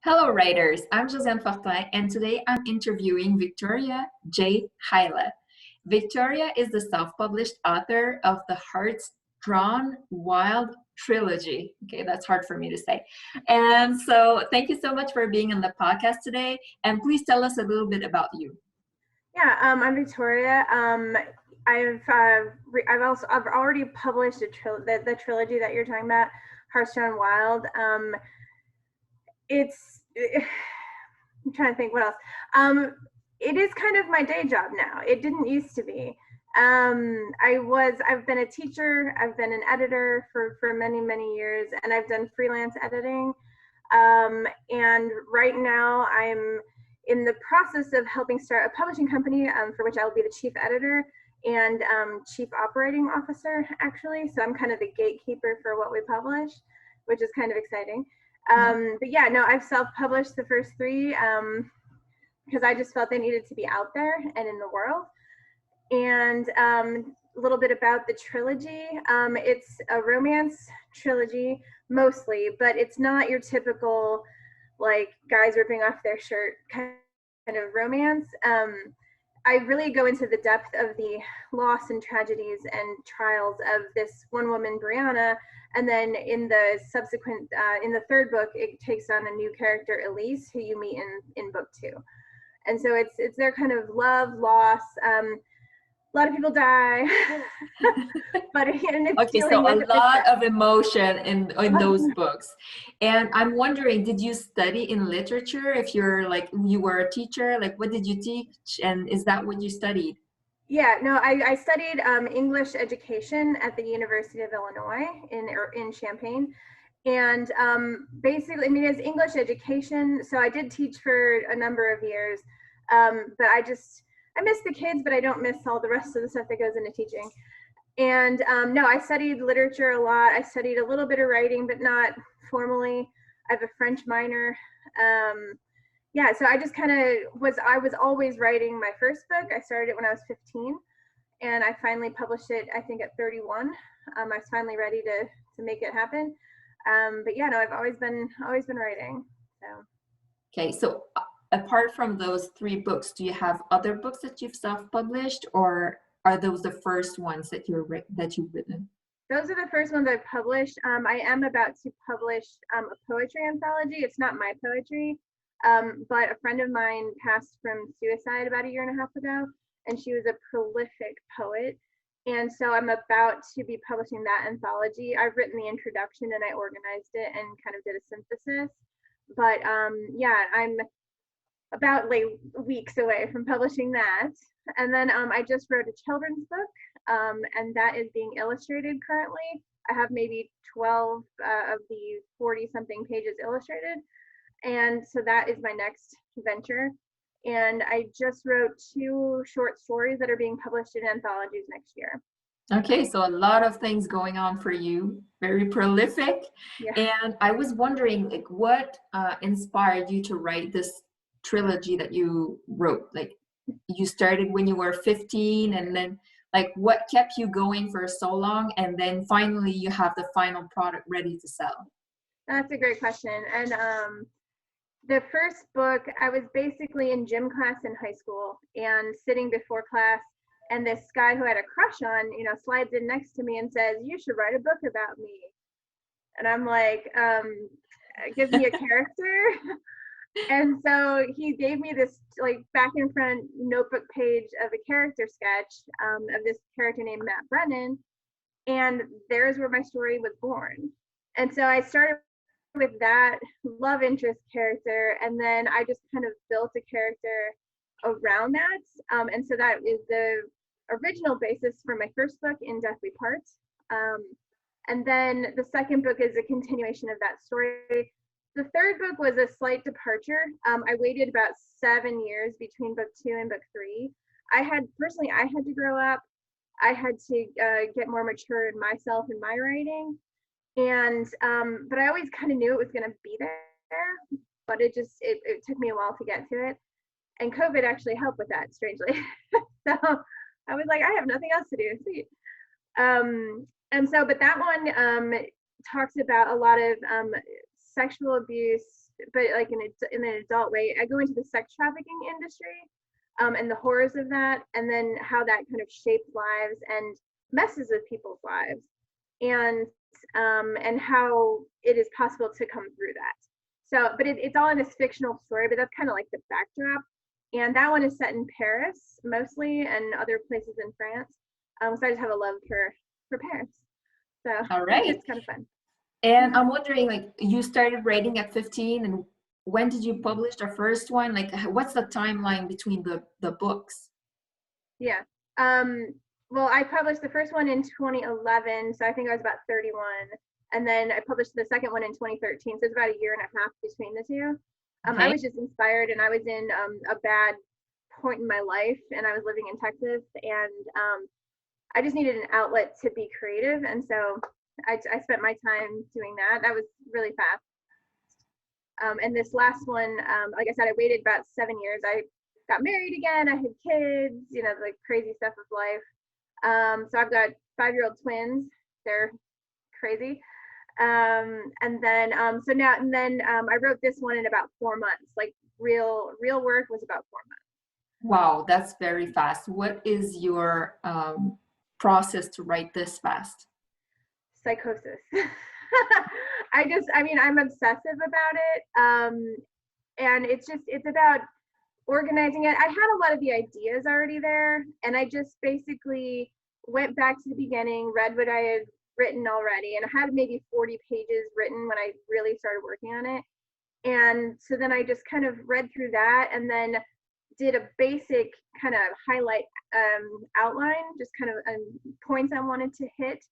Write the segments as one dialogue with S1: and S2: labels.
S1: Hello, writers. I'm Josiane Fortin, and today I'm interviewing Victoria J. Hyla. Victoria is the self-published author of the Hearts-Drawn Wyld trilogy. Okay, that's hard for me to say. And so, thank you so much for being on the podcast today. And please tell us a little bit about you.
S2: Yeah, I'm Victoria. I've already published the trilogy that you're talking about, Hearts-Drawn Wyld. I'm trying to think what else. It is kind of my day job now. It didn't used to be. I've been a teacher, I've been an editor for many years, and I've done freelance editing. And right now I'm in the process of helping start a publishing company for which I will be the chief editor and chief operating officer, actually. So I'm kind of the gatekeeper for what we publish, which is kind of exciting. But yeah, no, I've self-published the first three because I just felt they needed to be out there and in the world. And a little bit about the trilogy. It's a romance trilogy mostly, but it's not your typical like guys ripping off their shirt kind of romance. I really go into the depth of the loss and tragedies and trials of this one woman, Brianna, and then in the subsequent, in the third book, it takes on a new character, Elise, who you meet in book 2. And so it's their kind of love, loss. A lot of people die, but it's
S1: Okay, so a lot of emotion in those books. And I'm wondering, did you study in literature? If you're like, you were a teacher, like what did you teach? And is that what you studied?
S2: Yeah, no, I studied English education at the University of Illinois in Champaign. And basically, I mean, it's English education. So I did teach for a number of years, but I miss the kids, but I don't miss all the rest of the stuff that goes into teaching. And no, I studied literature a lot. I studied a little bit of writing, but not formally. I have a French minor. Yeah, so I just kind of I was always writing my first book. I started it when I was 15, and I finally published it, I think, at 31. I was finally ready to make it happen. But yeah, no, I've always been writing. So.
S1: Okay, so apart from those 3 books, do you have other books that you've self-published, or are those the first ones that you've written?
S2: Those are the first ones I've published. I am about to publish a poetry anthology. It's not my poetry, but a friend of mine passed from suicide about 1.5 years ago, and she was a prolific poet. And so I'm about to be publishing that anthology. I've written the introduction and I organized it and kind of did a synthesis. But yeah, I'm about like weeks away from publishing that. And then I just wrote a children's book, and that is being illustrated currently. I have maybe 12 of the 40-something pages illustrated. And so that is my next venture. And I just wrote 2 short stories that are being published in anthologies next year.
S1: Okay, so a lot of things going on for you, very prolific.
S2: Yeah.
S1: And I was wondering, like, what inspired you to write this trilogy that you wrote? Like, you started when you were 15, and then, like, what kept you going for so long? And then finally, you have the final product ready to sell.
S2: That's a great question. And the first book, I was basically in gym class in high school and sitting before class, and this guy who I had a crush on, slides in next to me and says, "You should write a book about me." And I'm like, give me a character. And so he gave me this like back in front notebook page of a character sketch of this character named Matt Brennan. And there's where my story was born. And so I started with that love interest character, and then I just kind of built a character around that. And so that is the original basis for my first book, In Deathly Parts. And then the second book is a continuation of that story. The third book was a slight departure. I waited about 7 years between book 2 and book 3. I had to grow up. I had to get more mature in myself and my writing. And but I always kind of knew it was going to be there, but it took me a while to get to it. And COVID actually helped with that, strangely. So I was like, I have nothing else to do. Sweet. And so, but that one talks about a lot of sexual abuse, but like in an adult way. I go into the sex trafficking industry, and the horrors of that, and then how that kind of shapes lives and messes with people's lives, and how it is possible to come through that. So, but it's all in this fictional story, but that's kind of like the backdrop. And that one is set in Paris mostly, and other places in France. So I just have a love for Paris. So
S1: All right.
S2: it's kind of fun.
S1: And I'm wondering, like, you started writing at 15, and when did you publish the first one? Like, what's the timeline between the books?
S2: Yeah. Well, I published the first one in 2011, so I think I was about 31. And then I published the second one in 2013, so it's about a year and a half between the two.
S1: Okay.
S2: I was just inspired, and I was in a bad point in my life, and I was living in Texas, and I just needed an outlet to be creative, and so I spent my time doing that. That was really fast. And this last one, like I said, I waited about 7 years. I got married again. I had kids, you know, like crazy stuff of life. So I've got 5-year-old twins. They're crazy. And then I wrote this one in about 4 months. Like real work was about 4 months.
S1: Wow, that's very fast. What is your process to write this fast?
S2: Psychosis. I'm obsessive about it. And it's about organizing it. I had a lot of the ideas already there, and I just basically went back to the beginning, read what I had written already, and I had maybe 40 pages written when I really started working on it. And so then I just kind of read through that, and then did a basic kind of highlight outline, just kind of points I wanted to hit.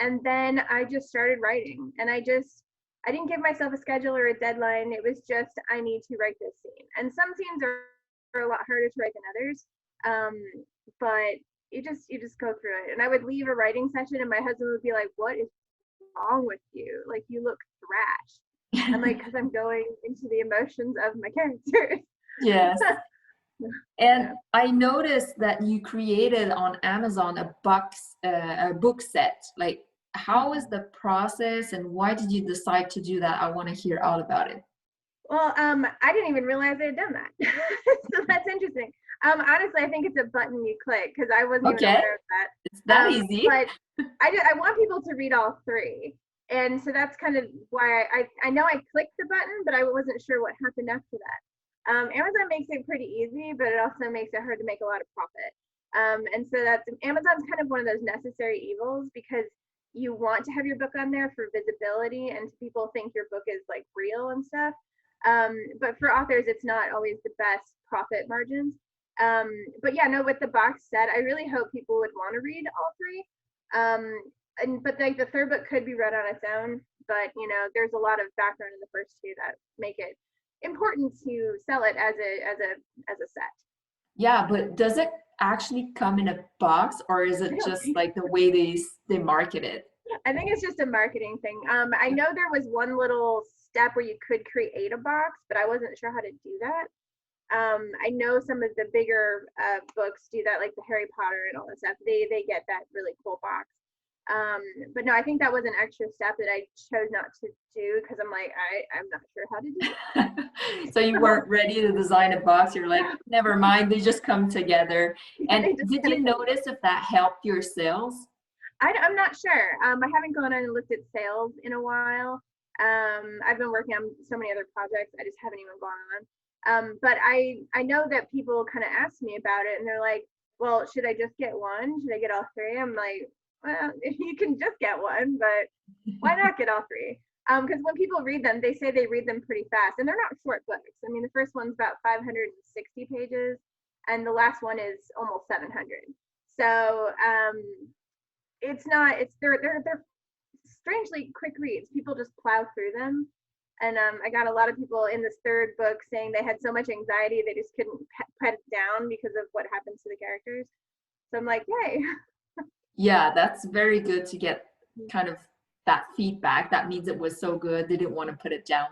S2: And then I just started writing, and I didn't give myself a schedule or a deadline. It was just, I need to write this scene. And some scenes are a lot harder to write than others. But you just go through it. And I would leave a writing session, and my husband would be like, "What is wrong with you? Like, you look thrashed." I'm like, "Because I'm going into the emotions of my characters."
S1: Yes. And I noticed that you created on Amazon a book set. Like, how is the process, and why did you decide to do that? I want to hear all about it.
S2: Well, I didn't even realize I had done that. So that's interesting. Honestly, I think it's a button you click, because I wasn't even aware of that.
S1: It's that easy.
S2: But I want people to read all three. And so that's kind of why I know I clicked the button, but I wasn't sure what happened after that. Amazon makes it pretty easy, but it also makes it hard to make a lot of profit. And so Amazon's kind of one of those necessary evils, because you want to have your book on there for visibility and people think your book is like real and stuff. But for authors, it's not always the best profit margins. But yeah, no, with the box set, I really hope people would want to read all three. But like the third book could be read on its own, but you know, there's a lot of background in the first two that make it important to sell it as a set.
S1: Yeah, but does it actually come in a box, or is it just like the way they market it?
S2: I think it's just a marketing thing. I know there was one little step where you could create a box, but I wasn't sure how to do that. I know some of the bigger books do that, like the Harry Potter and all that stuff. They get that really cool box. But no, I think that was an extra step that I chose not to do, because I'm like, I'm not sure how to do that.
S1: So you weren't ready to design a box. You're like, never mind, they just come together. And did you notice if that helped your sales?
S2: I'm not sure. I haven't gone on and looked at sales in a while. I've been working on so many other projects. I just haven't even gone on. But I know that people kind of ask me about it, and they're like, well, should I just get one? Should I get all three? I'm like, well, you can just get one, but why not get all three? Because when people read them, they say they read them pretty fast, and they're not short books. I mean, the first one's about 560 pages, and the last one is almost 700. So they're strangely quick reads. People just plow through them. And I got a lot of people in this third book saying they had so much anxiety they just couldn't put it down because of what happens to the characters. So I'm like, yay.
S1: Yeah, that's very good to get kind of that feedback. That means it was so good they didn't want to put it down.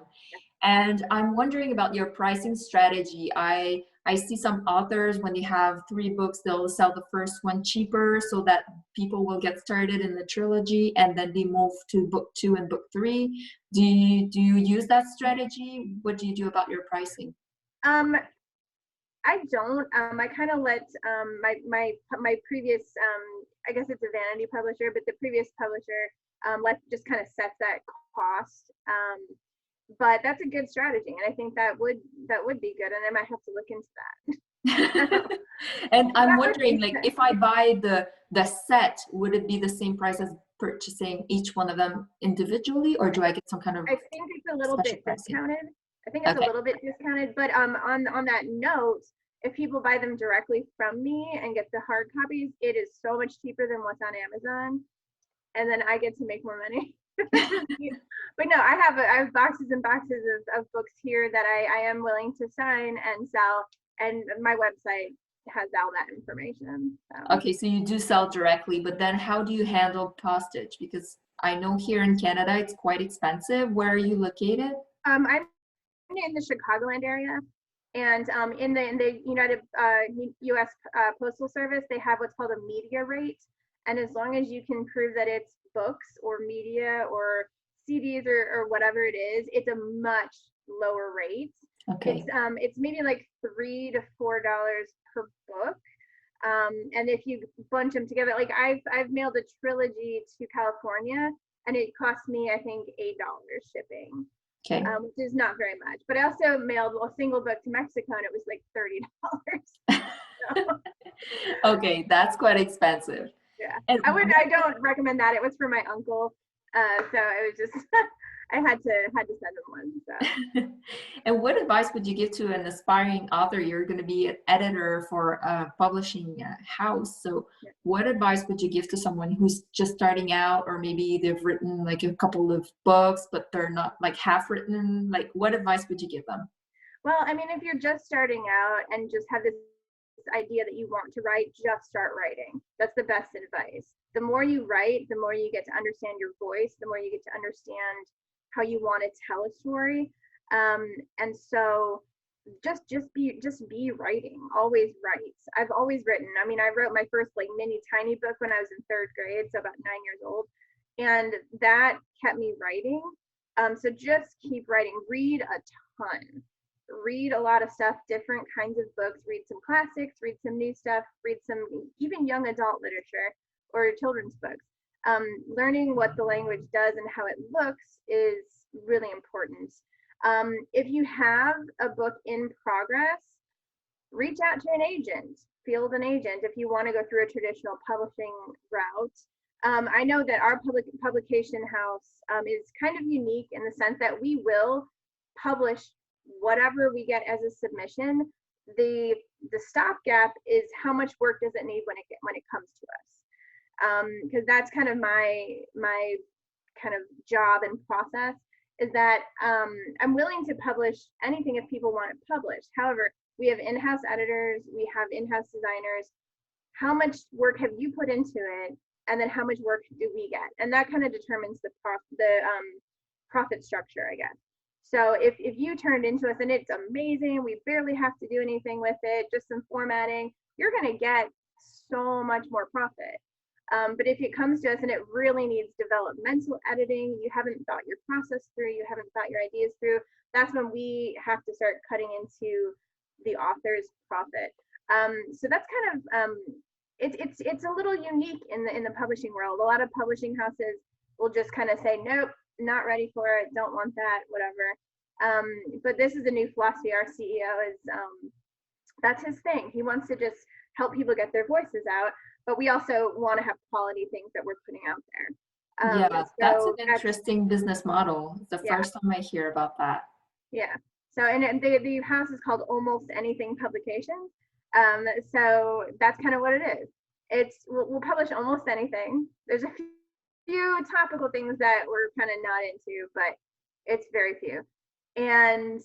S1: And I'm wondering about your pricing strategy. I see some authors, when they have 3 books, they'll sell the first one cheaper so that people will get started in the trilogy, and then they move to book 2 and book 3. Do you use that strategy? What do you do about your pricing?
S2: Um, I don't. I kind of let my previous I guess it's a vanity publisher, but the previous publisher let just kind of sets that cost. But that's a good strategy, and I think that would be good, and I might have to look into that.
S1: And I'm
S2: That would
S1: wondering,
S2: make
S1: like,
S2: sense.
S1: if I buy the set, would it be the same price as purchasing each one of them individually, or do I get some kind of
S2: I think it's a little
S1: special
S2: bit
S1: pricing?
S2: discounted. I think it's a
S1: Okay.
S2: little bit discounted, but on that note, if people buy them directly from me and get the hard copies, it is so much cheaper than what's on Amazon, and then I get to make more money. But no, I have boxes and boxes of books here that I am willing to sign and sell, and my website has all that information. So.
S1: Okay, so you do sell directly, but then how do you handle postage? Because I know here in Canada it's quite expensive. Where are you located?
S2: I'm in the Chicagoland area, and in the United U.S. Postal Service, they have what's called a media rate, and as long as you can prove that it's books or media or CDs or whatever it is, it's a much lower rate.
S1: Okay.
S2: It's maybe like $3 to $4 per book. And if you bunch them together, like I've mailed a trilogy to California, and it cost me I think $8 shipping,
S1: Okay.
S2: which is not very much. But I also mailed a single book to Mexico, and it was like $30. So,
S1: Okay, that's quite expensive.
S2: yeah,
S1: And
S2: I don't recommend that. It was for my uncle, so it was just I had to send him one. So.
S1: and what advice would you give to an aspiring author? You're going to be an editor for a publishing house. So
S2: Yeah.
S1: what advice would you give to someone who's just starting out, or maybe they've written like a couple of books, but they're not like half written? Like, what advice would you give them?
S2: Well, I mean, if you're just starting out and just have this idea that you want to write, just start writing. That's the best advice. The more you write, the more you get to understand your voice, the more you get to understand how you want to tell a story. And so just be writing. Always write. I've always written. I mean, I wrote my first like mini tiny book when I was in third grade, so about 9 years old, and that kept me writing. So just keep writing. Read a ton. Read a lot of stuff, different kinds of books. Read some classics. Read some new stuff. Read some even young adult literature or children's books. Learning what the language does and how it looks is really important. If you have a book in progress, reach out to an agent, field an agent if you want to go through a traditional publishing route. I know that our publication house is kind of unique in the sense that we will publish whatever we get as a submission. The stopgap is how much work does it need when it comes to us, because that's kind of my kind of job and process is that I'm willing to publish anything if people want it published. However, we have in-house editors, we have in-house designers. How much work have you put into it, and then how much work do we get? And that kind of determines the profit structure, I guess. So if you turned into us and it's amazing, we barely have to do anything with it, just some formatting, you're going to get so much more profit. But if it comes to us and it really needs developmental editing, you haven't thought your process through, you haven't thought your ideas through, that's when we have to start cutting into the author's profit. So that's kind of it's a little unique in the publishing world. A lot of publishing houses will just kind of say, nope, not ready for it, don't want that, whatever. But this is a new philosophy. Our CEO is that's his thing. He wants to just help people get their voices out, but we also want to have quality things that we're putting out there.
S1: Yeah, that's an
S2: So
S1: interesting business model. It's the
S2: yeah,
S1: first time I hear about that.
S2: yeah. So and the house is called Almost Anything Publications. So that's kind of what it is. We'll publish almost anything. There's a few topical things that we're kind of not into, but it's very few. And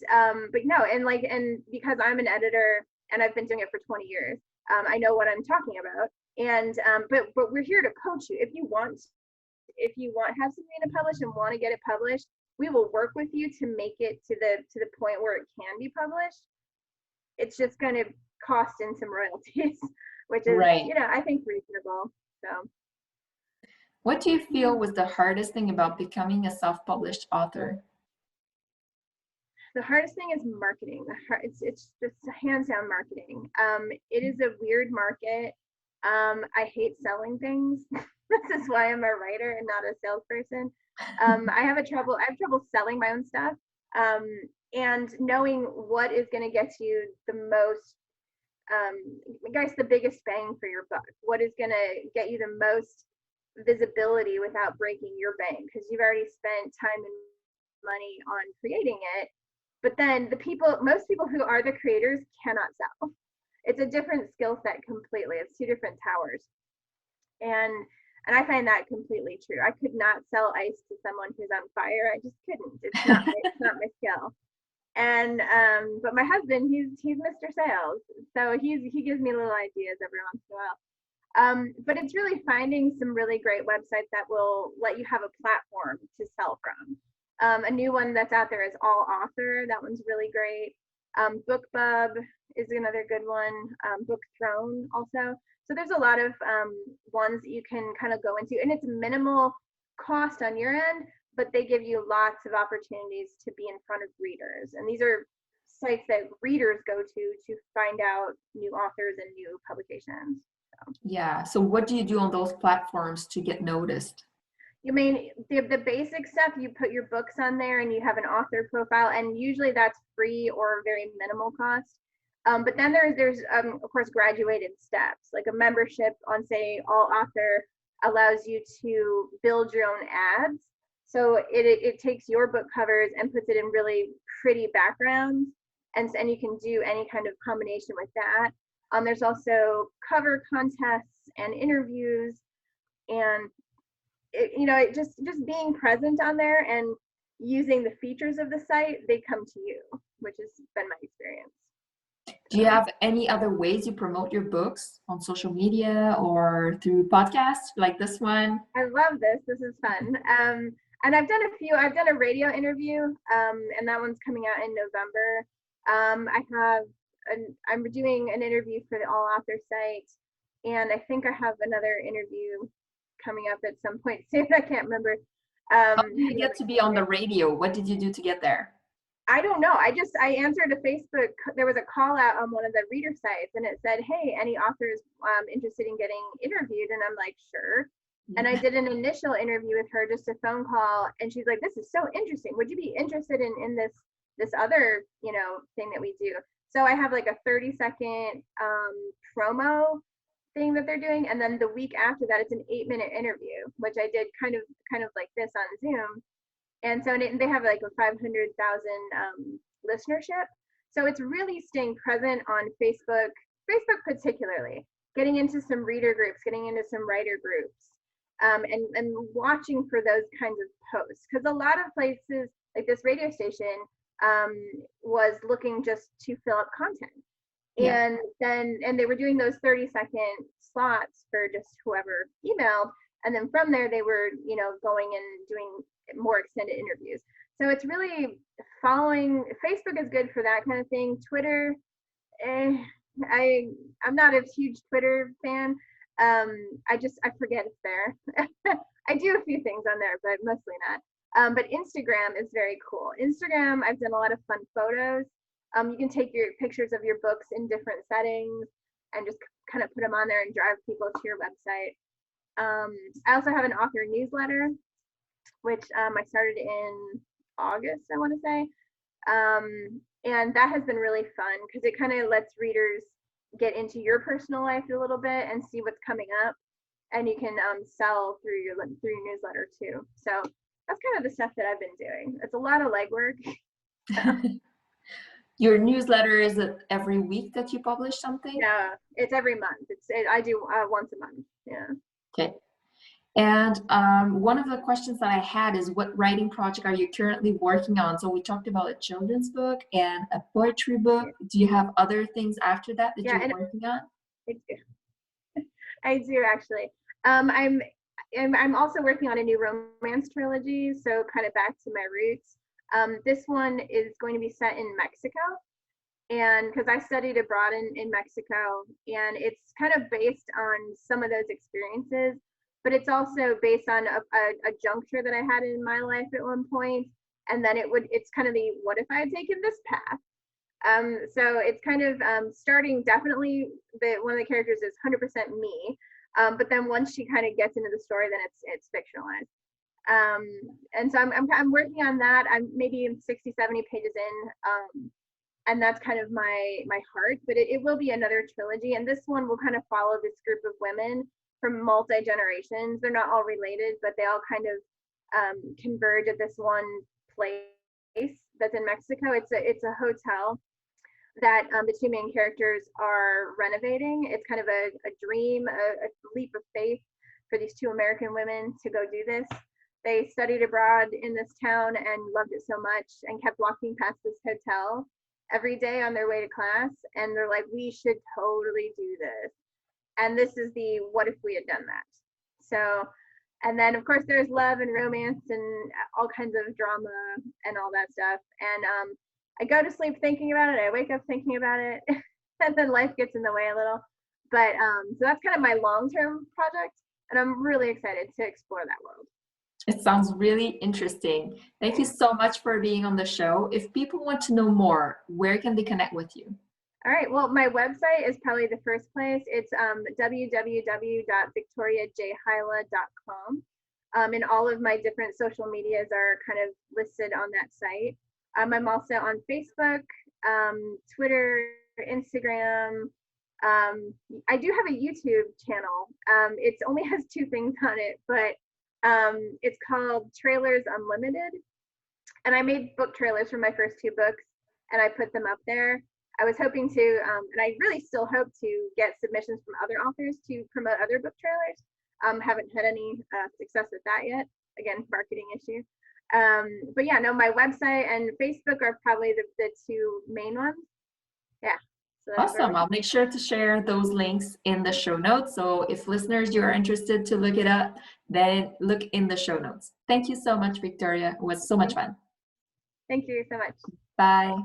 S2: but no, and because I'm an editor and I've been doing it for 20 years, I know what I'm talking about. And but we're here to coach you. If you want have something to publish and want to get it published, we will work with you to make it to the point where it can be published. It's just going to cost in some royalties, which is
S1: Right.
S2: I think reasonable. So
S1: What do you feel was the hardest thing about becoming a self-published author?
S2: The hardest thing is marketing. It's just hands down marketing. It is a weird market. I hate selling things. This is why I'm a writer and not a salesperson. I have trouble selling my own stuff. And knowing what is going to get you the most, I guess the biggest bang for your buck. What is going to get you the most visibility without breaking your bank? Because you've already spent time and money on creating it. But then most people who are the creators cannot sell. It's a different skill set completely. It's two different towers. And I find that completely true. I could not sell ice to someone who's on fire. I just couldn't. It's not my skill. And but my husband, he's Mr. Sales. So he gives me little ideas every once in a while. But it's really finding some really great websites that will let you have a platform to sell from. A new one that's out there is All Author. That one's really great. BookBub is another good one. Book Throne also. So there's a lot of ones that you can kind of go into, and it's minimal cost on your end, but they give you lots of opportunities to be in front of readers. And these are sites that readers go to find out new authors and new publications. So.
S1: Yeah. So what do you do on those platforms to get noticed?
S2: You mean the basic stuff, you put your books on there and you have an author profile, and usually that's free or very minimal cost. But then there's of course graduated steps, like a membership on, say, All Author allows you to build your own ads. So it takes your book covers and puts it in really pretty backgrounds, and you can do any kind of combination with that. There's also cover contests and interviews, and just being present on there and using the features of the site, they come to you, which has been my experience.
S1: Do you have any other ways you promote your books on social media or through podcasts like this one?
S2: I love this. This is fun. And I've done a radio interview, and that one's coming out in November. I'm doing an interview for the All Author site, and I think I have another interview coming up at some point soon. I can't remember.
S1: How did you get to be on the radio? What did you do to get there?
S2: I don't know. I answered a Facebook. There was a call out on one of the reader sites, and it said, "Hey, any authors interested in getting interviewed?" And I'm like, "Sure." And I did an initial interview with her, just a phone call, and she's like, "This is so interesting. Would you be interested in this other thing that we do?" So I have like a 30-second promo thing that they're doing, and then the week after that, it's an 8-minute interview, which I did kind of like this on Zoom. And so they have like a 500,000 listenership. So it's really staying present on Facebook particularly, getting into some reader groups, getting into some writer groups, and watching for those kinds of posts. Because a lot of places, like this radio station, was looking just to fill up content. Yeah. And they were doing those 30-second slots for just whoever emailed. And then from there, they were, going and doing more extended interviews. So it's really following. Facebook is good for that kind of thing. Twitter, I'm not a huge Twitter fan. I forget it's there. I do a few things on there, but mostly not. But Instagram is very cool. Instagram, I've done a lot of fun photos. You can take your pictures of your books in different settings and just kind of put them on there and drive people to your website. I also have an author newsletter, which I started in August, I want to say. And that has been really fun because it kind of lets readers get into your personal life a little bit and see what's coming up. And you can sell through your newsletter too. So that's kind of the stuff that I've been doing. It's a lot of legwork.
S1: Your newsletter, is it every week that you publish something?
S2: Yeah, it's every month. I do once a month. Yeah.
S1: Okay. And one of the questions that I had is, what writing project are you currently working on? So we talked about a children's book and a poetry book. Do you have other things after that you're working on?
S2: I do actually. I'm also working on a new romance trilogy, so kind of back to my roots. This one is going to be set in Mexico, and because I studied abroad in Mexico, and it's kind of based on some of those experiences. but it's also based on a juncture that I had in my life at one point, and then it's kind of the what if I had taken this path. So it's kind of starting definitely one of the characters is 100% me, but then once she kind of gets into the story, then it's fictionalized. And so I'm working on that. I'm maybe 60, 70 pages in, and that's kind of my heart. But it will be another trilogy, and this one will kind of follow this group of women from multi generations. They're not all related, but they all kind of converge at this one place that's in Mexico. It's a hotel that the two main characters are renovating. It's kind of a dream, a leap of faith for these two American women to go do this. They studied abroad in this town and loved it so much and kept walking past this hotel every day on their way to class. And they're like, we should totally do this. And this is the what if we had done that. So, and then of course there's love and romance and all kinds of drama and all that stuff. And I go to sleep thinking about it. I wake up thinking about it, and then life gets in the way a little. But so that's kind of my long-term project, and I'm really excited to explore that world.
S1: It sounds really interesting. Thank you so much for being on the show. If people want to know more, where can they connect with you?
S2: All right. Well, my website is probably the first place. It's www.victoriajhyla.com. And all of my different social medias are kind of listed on that site. I'm also on Facebook, Twitter, Instagram. I do have a YouTube channel. It only has 2 things on it, but it's called Trailers Unlimited. And I made book trailers for my first 2 books, and I put them up there. I was hoping to, and I really still hope to get submissions from other authors to promote other book trailers. Haven't had any success with that yet. Again, marketing issue. But yeah, no, my website and Facebook are probably the 2 main ones. Yeah. So
S1: awesome. I'll make sure to share those links in the show notes. So if listeners, you are interested to look it up, then look in the show notes. Thank you so much, Victoria. It was so much fun.
S2: Thank you so much.
S1: Bye.